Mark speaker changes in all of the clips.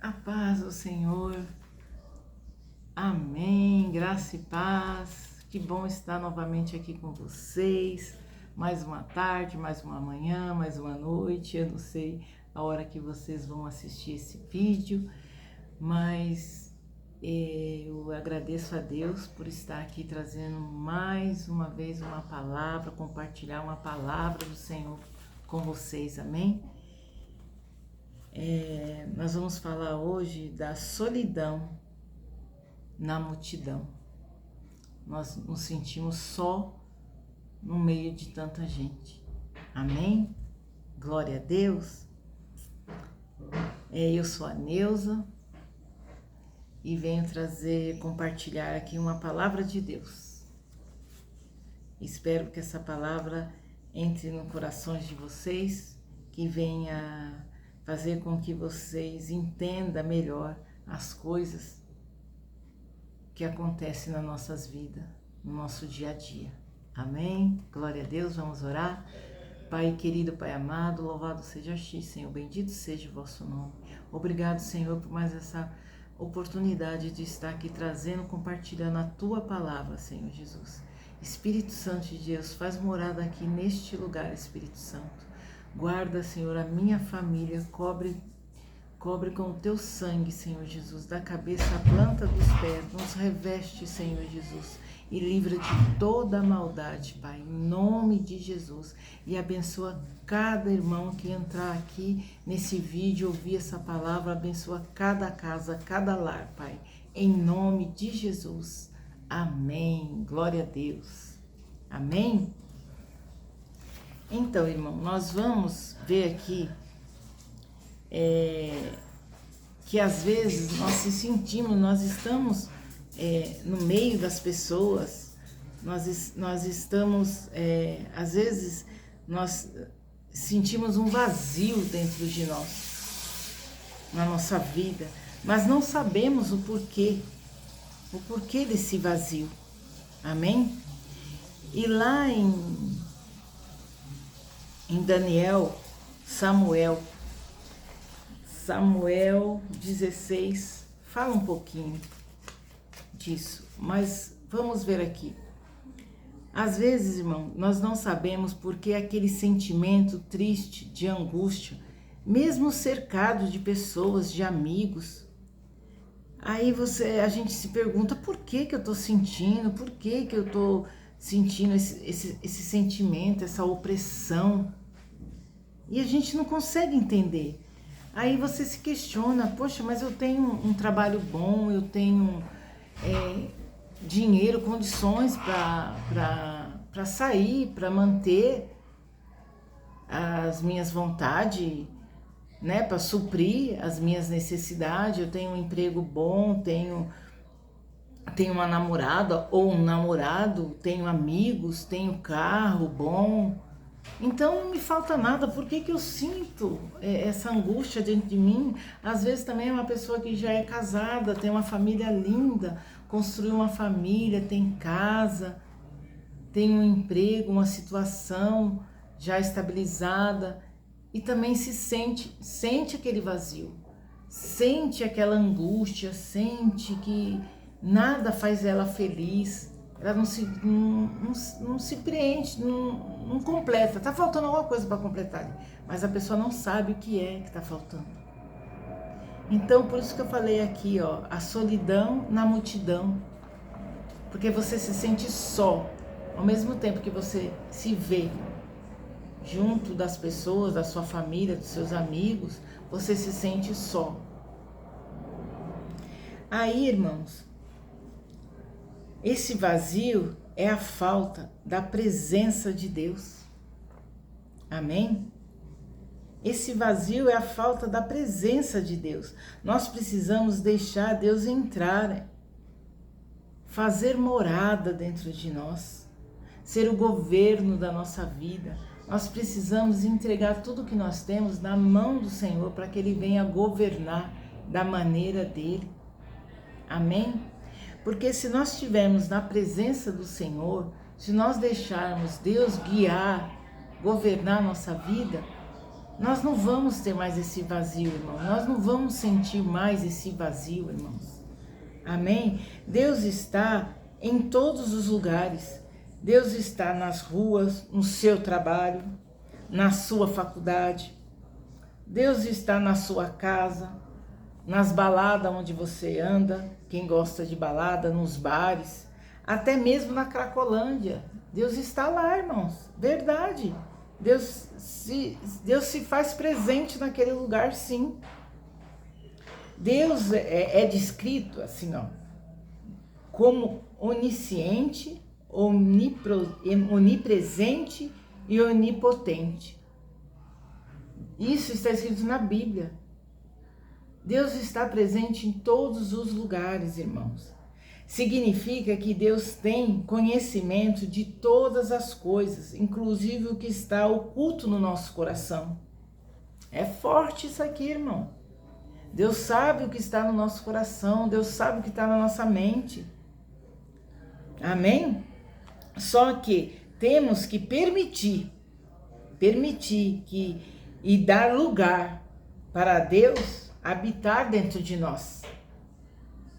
Speaker 1: A paz do Senhor, amém, graça e paz, que bom estar novamente aqui com vocês, mais uma tarde, mais uma manhã, mais uma noite, eu não sei a hora que vocês vão assistir esse vídeo, mas eu agradeço a Deus por estar aqui trazendo mais uma vez uma palavra, compartilhar uma palavra do Senhor com vocês, amém? Nós vamos falar hoje da solidão na multidão. Nós nos sentimos só no meio de tanta gente. Amém? Glória a Deus. Eu sou a Neuza e venho compartilhar aqui uma palavra de Deus. Espero que essa palavra entre no corações de vocês, que venha fazer com que vocês entendam melhor as coisas que acontecem nas nossas vidas, no nosso dia a dia. Amém? Glória a Deus, vamos orar. Pai querido, Pai amado, louvado seja X, Senhor, bendito seja o vosso nome. Obrigado, Senhor, por mais essa oportunidade de estar aqui trazendo, compartilhando a Tua palavra, Senhor Jesus. Espírito Santo de Deus, faz morada aqui neste lugar, Espírito Santo. Guarda, Senhor, a minha família, cobre com o Teu sangue, Senhor Jesus, da cabeça à planta dos pés, nos reveste, Senhor Jesus, e livra de toda a maldade, Pai, em nome de Jesus, e abençoa cada irmão que entrar aqui nesse vídeo, ouvir essa palavra, abençoa cada casa, cada lar, Pai, em nome de Jesus, amém, glória a Deus, amém? Então, irmão, nós vamos ver aqui que às vezes nós estamos no meio das pessoas, nós estamos, às vezes, nós sentimos um vazio dentro de nós, na nossa vida, mas não sabemos o porquê desse vazio, amém? E lá em Samuel 16, fala um pouquinho disso, mas vamos ver aqui. Às vezes, irmão, nós não sabemos por que aquele sentimento triste, de angústia, mesmo cercado de pessoas, de amigos. Aí a gente se pergunta, por que eu tô sentindo, por que eu tô sentindo esse sentimento, essa opressão, e a gente não consegue entender. Aí você se questiona, poxa, mas eu tenho um trabalho bom, eu tenho dinheiro, condições para sair, para manter as minhas vontades, né, para suprir as minhas necessidades, eu tenho um emprego bom, tenho uma namorada ou um namorado, tenho amigos, tenho carro bom, então não me falta nada. Por que eu sinto essa angústia dentro de mim? Às vezes também é uma pessoa que já é casada, tem uma família linda, construiu uma família, tem casa, tem um emprego, uma situação já estabilizada, e também sente aquele vazio, sente aquela angústia, sente que nada faz ela feliz, ela não se preenche, não completa, tá faltando alguma coisa para completar, mas a pessoa não sabe o que é que tá faltando. Então, por isso que eu falei aqui, ó, a solidão na multidão, porque você se sente só, ao mesmo tempo que você se vê junto das pessoas, da sua família, dos seus amigos, você se sente só. Aí, irmãos, esse vazio é a falta da presença de Deus. Amém? Esse vazio é a falta da presença de Deus. Nós precisamos deixar Deus entrar, fazer morada dentro de nós, ser o governo da nossa vida. Nós precisamos entregar tudo que nós temos na mão do Senhor para que Ele venha governar da maneira dEle. Amém? Porque se nós estivermos na presença do Senhor, se nós deixarmos Deus guiar, governar a nossa vida, Nós não vamos ter mais esse vazio, irmão. Nós não vamos sentir mais esse vazio, irmãos. Amém? Deus está em todos os lugares. Deus está nas ruas, no seu trabalho, na sua faculdade. Deus está na sua casa, nas baladas onde você anda, quem gosta de balada, nos bares, até mesmo na Cracolândia. Deus está lá, irmãos. Verdade. Deus se faz presente naquele lugar, sim. Deus é descrito assim, ó, como onisciente, onipresente e onipotente. Isso está escrito na Bíblia. Deus está presente em todos os lugares, irmãos. Significa que Deus tem conhecimento de todas as coisas, inclusive o que está oculto no nosso coração. É forte isso aqui, irmão. Deus sabe o que está no nosso coração, Deus sabe o que está na nossa mente. Amém? Só que temos que permitir e dar lugar para Deus habitar dentro de nós.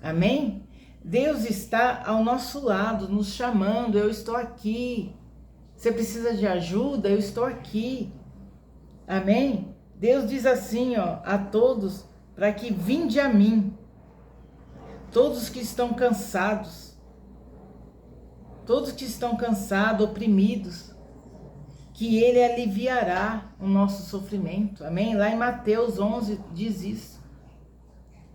Speaker 1: Amém? Deus está ao nosso lado, nos chamando. Eu estou aqui. Você precisa de ajuda? Eu estou aqui. Amém? Deus diz assim, ó, a todos, para que vinde a mim, todos que estão cansados, oprimidos, que Ele aliviará o nosso sofrimento. Amém? Lá em Mateus 11 diz isso.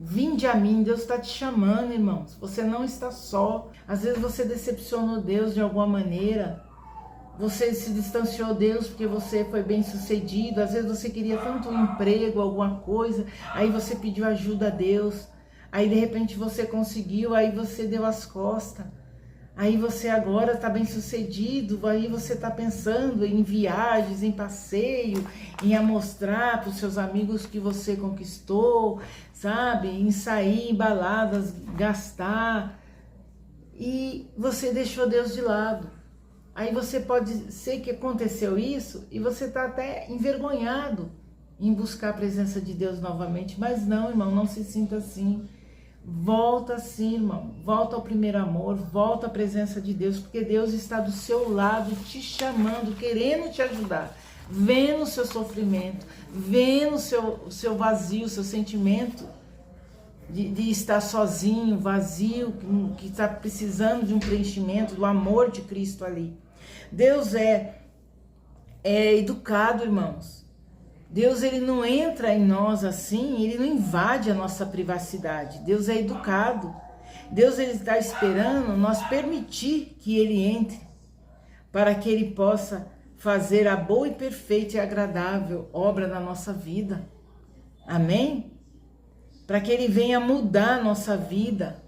Speaker 1: Vinde a mim, Deus está te chamando, irmãos. Você não está só. Às vezes você decepcionou Deus de alguma maneira. Você se distanciou de Deus porque você foi bem sucedido. Às vezes você queria tanto um emprego, alguma coisa. Aí você pediu ajuda a Deus. Aí de repente você conseguiu, aí você deu as costas. Aí você agora está bem sucedido, aí você está pensando em viagens, em passeio, em mostrar para os seus amigos que você conquistou, sabe? Em sair em baladas, gastar. E você deixou Deus de lado. Aí você pode ser que aconteceu isso e você está até envergonhado em buscar a presença de Deus novamente. Mas não, irmão, não se sinta assim. Volta sim, irmão, volta ao primeiro amor, volta à presença de Deus, porque Deus está do seu lado, te chamando, querendo te ajudar, vendo o seu sofrimento, vendo o seu vazio, o seu sentimento de estar sozinho, vazio, que está precisando de um preenchimento, do amor de Cristo ali. Deus é educado, irmãos. Deus, ele não entra em nós assim, ele não invade a nossa privacidade. Deus é educado. Deus, ele está esperando nós permitir que ele entre, para que ele possa fazer a boa e perfeita e agradável obra na nossa vida. Amém? Para que ele venha mudar a nossa vida,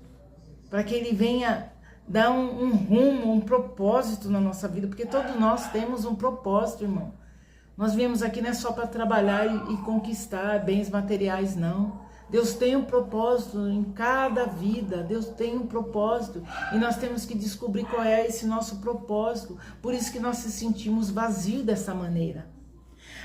Speaker 1: para que ele venha dar um rumo, um propósito na nossa vida, porque todos nós temos um propósito, irmão. Nós viemos aqui não é só para trabalhar e conquistar bens materiais, não. Deus tem um propósito em cada vida, Deus tem um propósito e nós temos que descobrir qual é esse nosso propósito. Por isso que nós se sentimos vazios dessa maneira.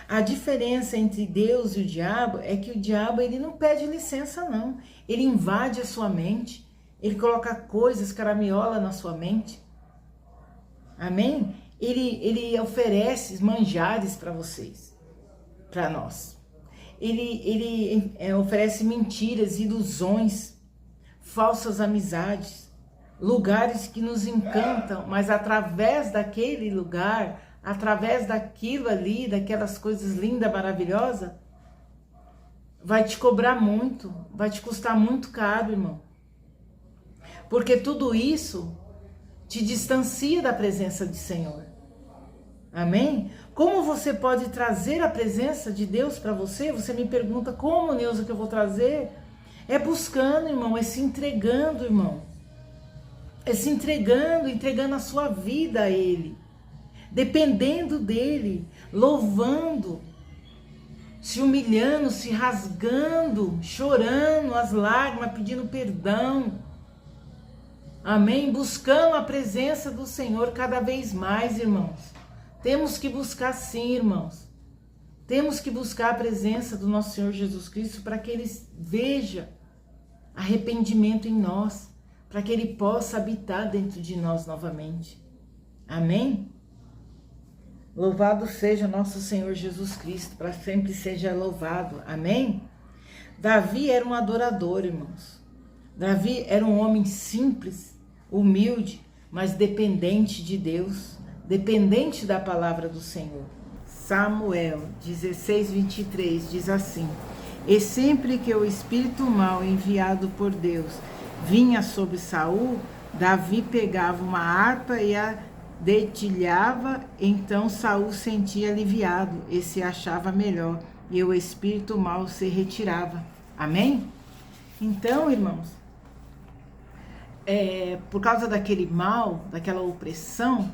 Speaker 1: A diferença entre Deus e o diabo é que o diabo, ele não pede licença, não. Ele invade a sua mente, ele coloca coisas, caraminhola na sua mente. Amém? Ele oferece manjares para vocês, para nós. Ele oferece mentiras, ilusões, falsas amizades, lugares que nos encantam, mas através daquele lugar, através daquilo ali, daquelas coisas lindas, maravilhosas, vai te cobrar muito, vai te custar muito caro, irmão. Porque tudo isso te distancia da presença do Senhor. Amém? Como você pode trazer a presença de Deus para você? Você me pergunta, como, Neuza, que eu vou trazer? É buscando, irmão, é se entregando, irmão. É se entregando a sua vida a Ele. Dependendo dEle, louvando, se humilhando, se rasgando, chorando as lágrimas, pedindo perdão. Amém? Buscando a presença do Senhor cada vez mais, irmãos. Temos que buscar sim, irmãos. Temos que buscar a presença do nosso Senhor Jesus Cristo para que Ele veja arrependimento em nós, para que Ele possa habitar dentro de nós novamente. Amém? Louvado seja nosso Senhor Jesus Cristo, para sempre seja louvado. Amém? Davi era um adorador, irmãos. Davi era um homem simples, humilde, mas dependente de Deus, dependente da palavra do Senhor. Samuel 16:23 diz assim: e sempre que o espírito mau enviado por Deus vinha sobre Saul, Davi pegava uma harpa e a dedilhava, então Saul sentia aliviado e se achava melhor, e o espírito mau se retirava. Amém? Então, irmãos, por causa daquele mal, daquela opressão,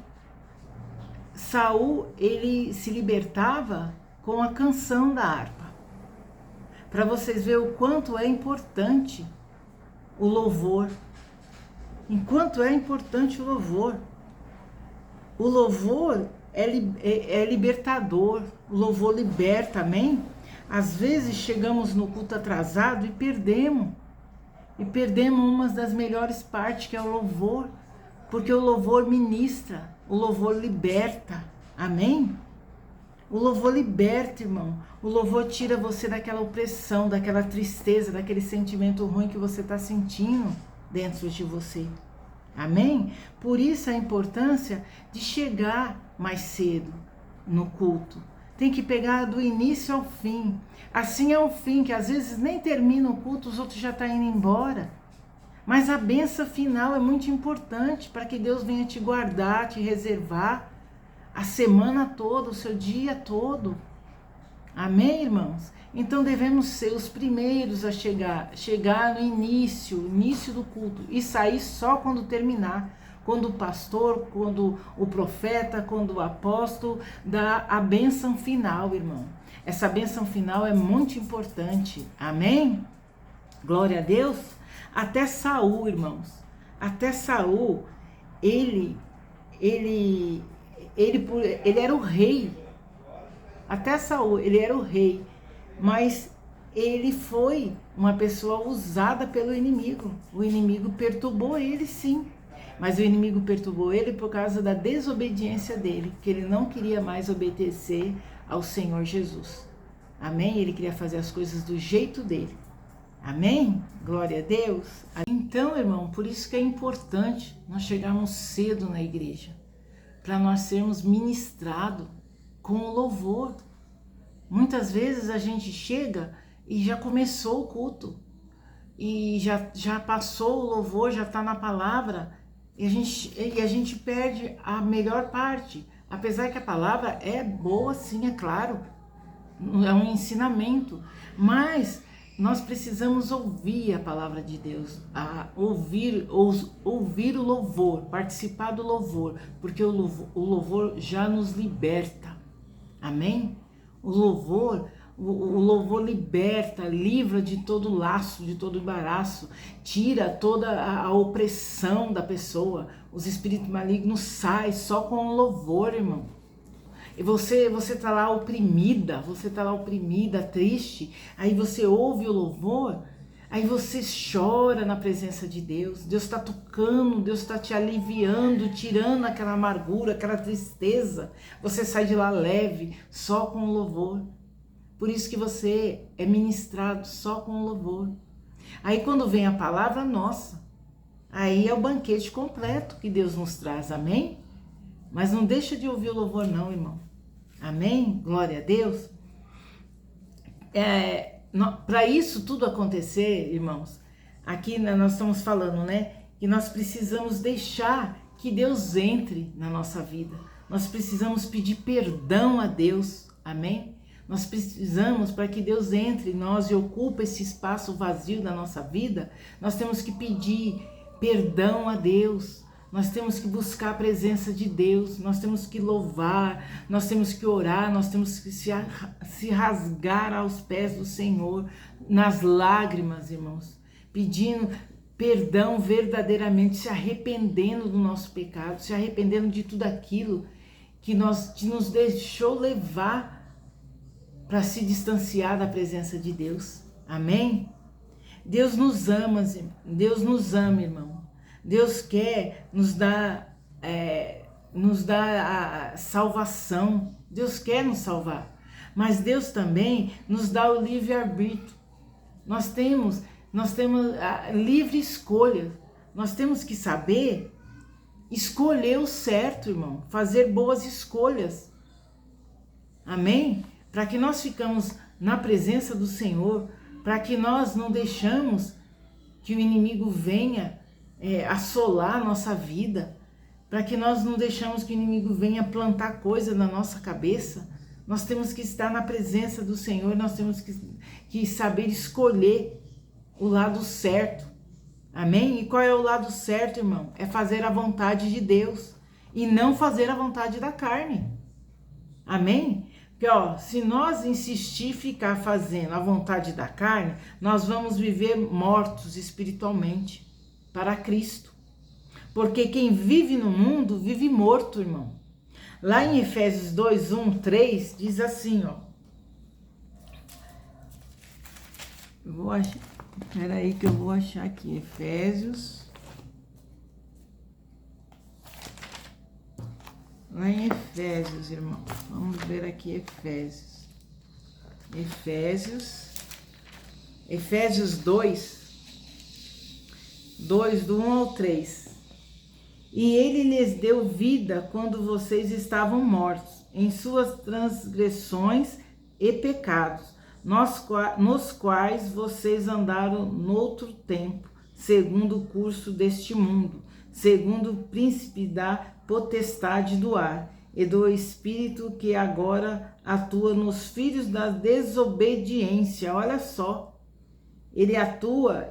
Speaker 1: Saul, ele se libertava com a canção da harpa. Para vocês verem o quanto é importante o louvor. Enquanto é importante o louvor. O louvor é libertador. O louvor liberta, amém? Às vezes chegamos no culto atrasado e perdemos. E perdemos uma das melhores partes, que é o louvor. Porque o louvor ministra, o louvor liberta, amém? O louvor liberta, irmão. O louvor tira você daquela opressão, daquela tristeza, daquele sentimento ruim que você está sentindo dentro de você. Amém? Por isso a importância de chegar mais cedo no culto. Tem que pegar do início ao fim. Assim é o fim, que às vezes nem termina o culto, os outros já estão indo embora. Mas a bênção final é muito importante para que Deus venha te guardar, te reservar a semana toda, o seu dia todo. Amém, irmãos? Então devemos ser os primeiros a chegar no início do culto e sair só quando terminar. Quando o pastor, quando o profeta, quando o apóstolo dá a bênção final, irmão. Essa bênção final é muito importante. Amém? Glória a Deus. Até Saul, irmãos. Até Saul, ele era o rei. Até Saul, ele era o rei. Mas ele foi uma pessoa usada pelo inimigo. O inimigo perturbou ele, sim. Mas o inimigo perturbou ele por causa da desobediência dele, que ele não queria mais obedecer ao Senhor Jesus. Amém? Ele queria fazer as coisas do jeito dele. Amém? Glória a Deus. Então, irmão, por isso que é importante nós chegarmos cedo na igreja, para nós sermos ministrados com o louvor. Muitas vezes a gente chega e já começou o culto, e já passou o louvor, já está na palavra, e a gente perde a melhor parte. Apesar que a palavra é boa, sim, é claro, é um ensinamento, mas nós precisamos ouvir a palavra de Deus, ouvir o louvor, participar do louvor, porque o louvor já nos liberta. Amém? O louvor liberta, livra de todo laço, de todo embaraço, tira toda a opressão da pessoa. Os espíritos malignos saem só com o louvor, irmão. E você tá lá oprimida, triste, aí você ouve o louvor, aí você chora na presença de Deus. Deus está tocando, Deus está te aliviando, tirando aquela amargura, aquela tristeza. Você sai de lá leve, só com o louvor. Por isso que você é ministrado só com o louvor. Aí quando vem a palavra, nossa, aí é o banquete completo que Deus nos traz, amém? Mas não deixa de ouvir o louvor não, irmão. Amém? Glória a Deus. Para isso tudo acontecer, irmãos, aqui nós estamos falando, né? Que nós precisamos deixar que Deus entre na nossa vida. Nós precisamos pedir perdão a Deus. Amém? Nós precisamos, para que Deus entre em nós e ocupe esse espaço vazio da nossa vida, nós temos que pedir perdão a Deus. Nós temos que buscar a presença de Deus, nós temos que louvar, nós temos que orar, nós temos que se rasgar aos pés do Senhor, nas lágrimas, irmãos, pedindo perdão verdadeiramente, se arrependendo do nosso pecado, se arrependendo de tudo aquilo que nos deixou levar para se distanciar da presença de Deus. Amém? Deus nos ama, irmão. Deus quer nos dar a salvação. Deus quer nos salvar. Mas Deus também nos dá o livre-arbítrio. Nós temos a livre escolha. Nós temos que saber escolher o certo, irmão. Fazer boas escolhas. Amém? Para que nós ficamos na presença do Senhor, para que nós não deixamos que o inimigo venha assolar a nossa vida, para que nós não deixamos que o inimigo venha plantar coisa na nossa cabeça. Nós temos que estar na presença do Senhor, nós temos que saber escolher o lado certo. Amém? E qual é o lado certo, irmão? É fazer a vontade de Deus e não fazer a vontade da carne. Amém? Porque, se nós insistir em ficar fazendo a vontade da carne, nós vamos viver mortos espiritualmente para Cristo. Porque quem vive no mundo vive morto, irmão. Lá em Efésios 2, 1, 3, diz assim, Espera aí que eu vou achar aqui, Efésios. Lá em Efésios, irmão. Vamos ver aqui Efésios. Efésios 2, do 1 ao 3. E ele lhes deu vida quando vocês estavam mortos em suas transgressões e pecados, nos quais vocês andaram noutro tempo, segundo o curso deste mundo, segundo o príncipe da potestade do ar e do espírito que agora atua nos filhos da desobediência. Olha só,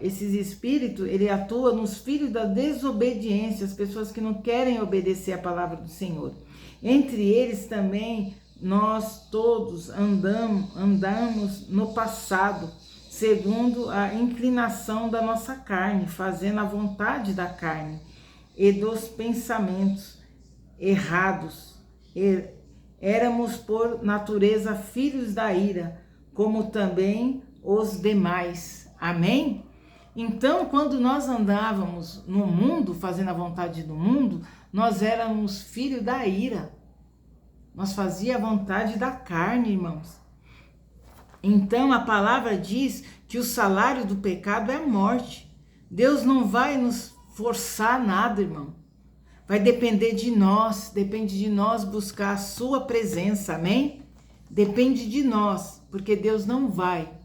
Speaker 1: esses espíritos, ele atua nos filhos da desobediência, as pessoas que não querem obedecer a palavra do Senhor. Entre eles também nós todos andamos no passado, segundo a inclinação da nossa carne, fazendo a vontade da carne e dos pensamentos errados. Éramos por natureza filhos da ira, como também os demais. Amém? Então, quando nós andávamos no mundo, fazendo a vontade do mundo, nós éramos filhos da ira. Nós fazíamos a vontade da carne, irmãos. Então, a palavra diz que o salário do pecado é a morte. Deus não vai nos forçar nada, irmão. Vai depende de nós buscar a sua presença, amém? Depende de nós, porque Deus não vai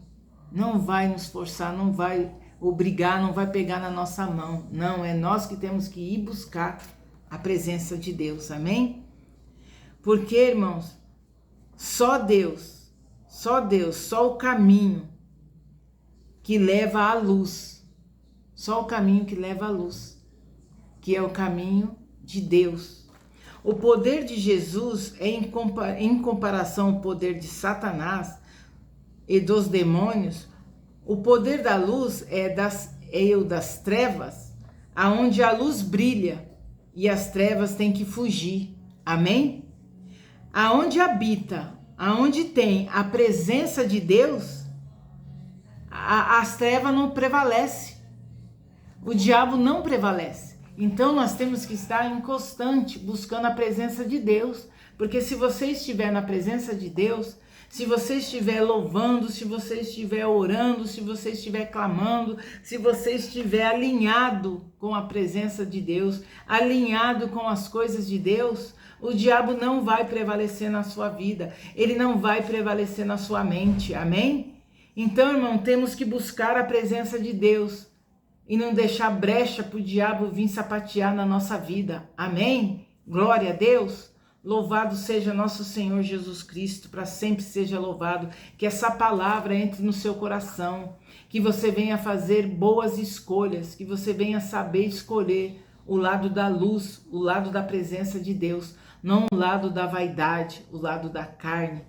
Speaker 1: nos forçar, não vai obrigar, não vai pegar na nossa mão. Não, é nós que temos que ir buscar a presença de Deus, amém? Porque, irmãos, só Deus, só o caminho que leva à luz, só o caminho que leva à luz, que é o caminho de Deus. O poder de Jesus é em comparação ao poder de Satanás e dos demônios. O poder da luz é o das trevas, aonde a luz brilha e as trevas têm que fugir. Amém? Aonde tem a presença de Deus, as trevas não prevalecem. O diabo não prevalece. Então nós temos que estar em constante buscando a presença de Deus, porque se você estiver na presença de Deus, se você estiver louvando, se você estiver orando, se você estiver clamando, se você estiver alinhado com a presença de Deus, alinhado com as coisas de Deus, o diabo não vai prevalecer na sua vida, ele não vai prevalecer na sua mente, amém? Então, irmão, temos que buscar a presença de Deus e não deixar brecha para o diabo vir sapatear na nossa vida, amém? Glória a Deus! Louvado seja nosso Senhor Jesus Cristo, para sempre seja louvado. Que essa palavra entre no seu coração, que você venha fazer boas escolhas, que você venha saber escolher o lado da luz, o lado da presença de Deus, não o lado da vaidade, o lado da carne,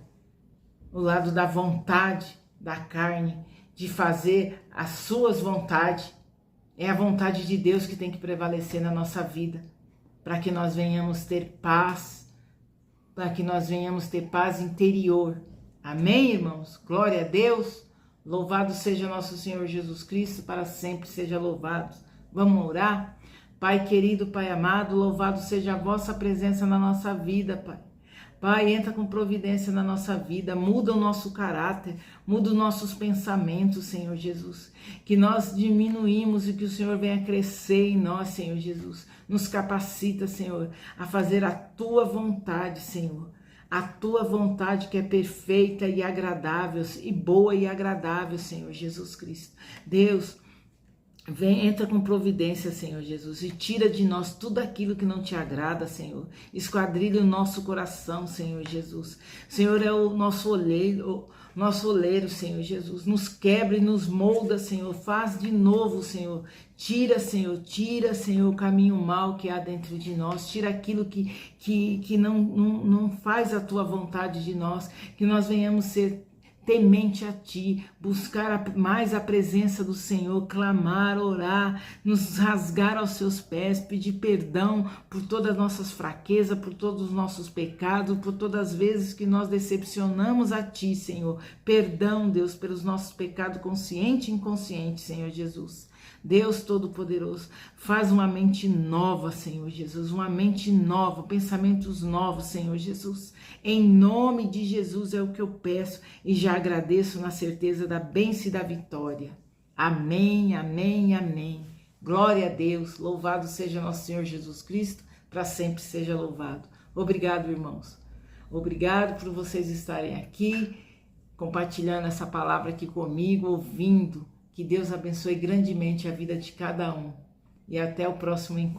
Speaker 1: o lado da vontade da carne, de fazer as suas vontades. É a vontade de Deus que tem que prevalecer na nossa vida, para que nós venhamos ter paz, para que nós venhamos ter paz interior, Amém, irmãos? Glória a Deus. Louvado seja nosso Senhor Jesus Cristo, para sempre seja louvado. Vamos orar? Pai querido, Pai amado, louvado seja a vossa presença na nossa vida, Pai. Pai, entra com providência na nossa vida, muda o nosso caráter, muda os nossos pensamentos, Senhor Jesus. Que nós diminuímos e que o Senhor venha crescer em nós, Senhor Jesus. Nos capacita, Senhor, a fazer a Tua vontade, Senhor. A Tua vontade que é perfeita e agradável, e boa e agradável, Senhor Jesus Cristo. Deus, vem, entra com providência, Senhor Jesus, e tira de nós tudo aquilo que não te agrada, Senhor. Esquadrilha o nosso coração, Senhor Jesus. Senhor é o nosso oleiro, Senhor Jesus. Nos quebra e nos molda, Senhor. Faz de novo, Senhor. Tira, Senhor, o caminho mau que há dentro de nós. Tira aquilo que não faz a tua vontade de nós. Que nós venhamos ser temente a Ti, buscar mais a presença do Senhor, clamar, orar, nos rasgar aos Seus pés, pedir perdão por todas as nossas fraquezas, por todos os nossos pecados, por todas as vezes que nós decepcionamos a Ti, Senhor. Perdão, Deus, pelos nossos pecados consciente e inconsciente, Senhor Jesus. Deus Todo-Poderoso, faz uma mente nova, Senhor Jesus, uma mente nova, pensamentos novos, Senhor Jesus. Em nome de Jesus é o que eu peço e já agradeço na certeza da bênção e da vitória. Amém, amém, amém. Glória a Deus, louvado seja nosso Senhor Jesus Cristo, para sempre seja louvado. Obrigado, irmãos. Obrigado por vocês estarem aqui, compartilhando essa palavra aqui comigo, ouvindo. Que Deus abençoe grandemente a vida de cada um. E até o próximo encontro.